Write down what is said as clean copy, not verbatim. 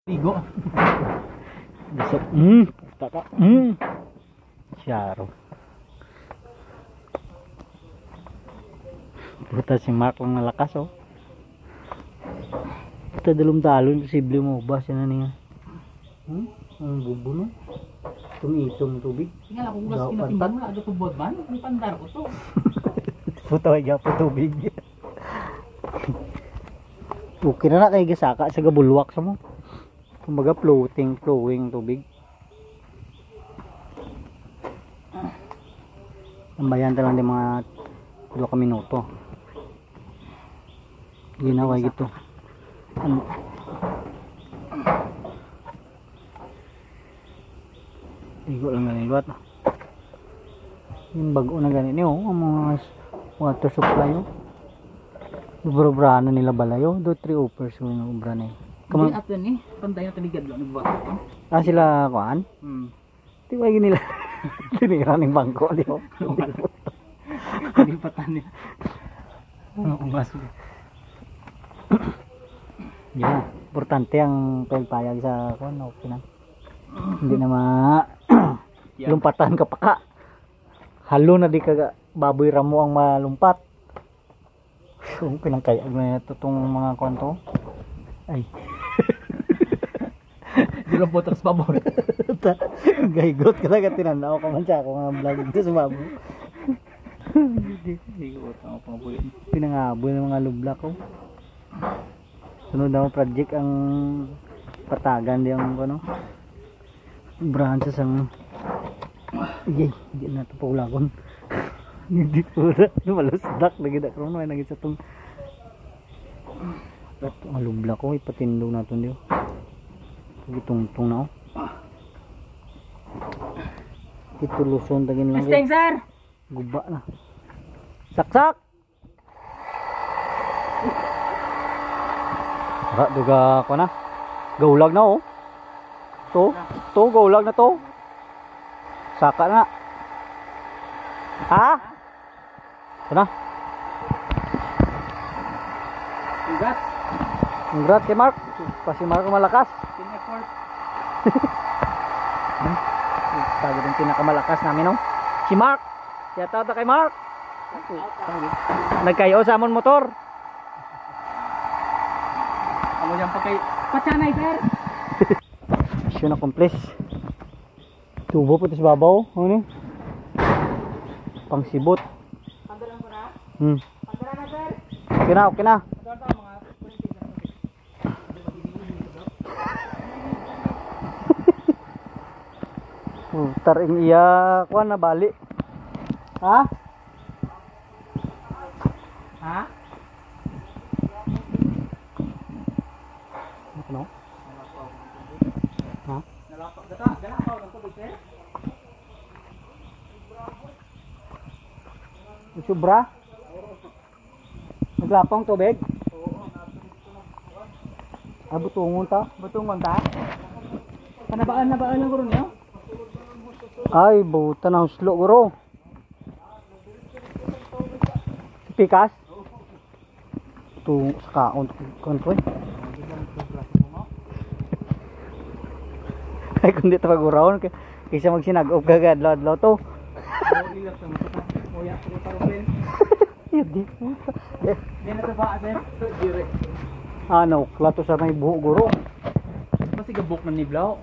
Ligo. Bisok. Taka. Syaro. Puta si Mark lang nalakas oh. Puta dalom-dalon posible mo ba siya na niya. Ang bubuno. Tumitong tubig. Tingnan ako kung mas kinatimbang mo na tubod man. Ang pandar ko to. Puta ay gapo tubig. Okay na kay gasaka sa gabulwak sa mo. Kumbaga flowing tubig. Tambayan ta lang din mga 2 ka minuto. Ginawa gito. Igo lang ganin luwat. Yung bago na ganin oh, ang mga water supply oh. Ubra-ubra na nila balayo, do 3 uppers ko na ubra na. Kaman ato ni, panday na taligad lang nagbuhat ko. Ah sila kuan? Di ba nila tinira ning bangko di mo. Hindi patan ni. Ungas. Yeah, importante ang pagpayag sa kuan okay na. Hindi na lumpatan ka pa ka. Halo na di ka baboy ramo ang malumpat. So, pinangkayag na ito itong mga kwento. Ay. Di lang po tras babor. Gaygot ka na tinanaw ka man siya ako nga vlog dito sa baboy. Gaygot ako pang buhay. Pinangaboy ng mga lubla ko. Sunod na project ang patagan di ang ano. Branches ang hindi na ito paulagon. Hindi pura malusdak lagi dak krono ay nagit sa tong alubla ko ipatindog naton dio. Gitungtong na oh. Ituluson tagin lang. Steng sir. Guba na. Saksak. Ra duga ko na. Gaulag na oh. To gaulag na to. Saka na. Ha? Ano? Congrats kay Mark. Pasi Mark malakas. Pin-effort. Sabi din pinakamalakas namin no. Si Mark. Shout out kay Mark. Nagkayo sa amon motor. Amo yan pa kay Pachanay sir. Mission accomplished. Tubo po sa babaw. Ano? Pangsibot. Pandalan ko na. Pandalan na sir. Okay na. Taring iya kuan na bali. Ha? Ha? Ano? Ha? Nalapak data. Nalapak ng tubig sir. Sobra? Naglapang tubig? Ah, butungon ta? Butungon ta? Panabaan na baan ng guro niyo? Ay, buta na huslo guro. Pikas? Ito sa kaon ko. Ay, kung dito pag-uraon, kaysa magsinag-up kagad, law to. Hindi puta. Hindi na ito ba, sir? Direct. Ano, klato sa may buho guro. Kasi gabok na ni Blau.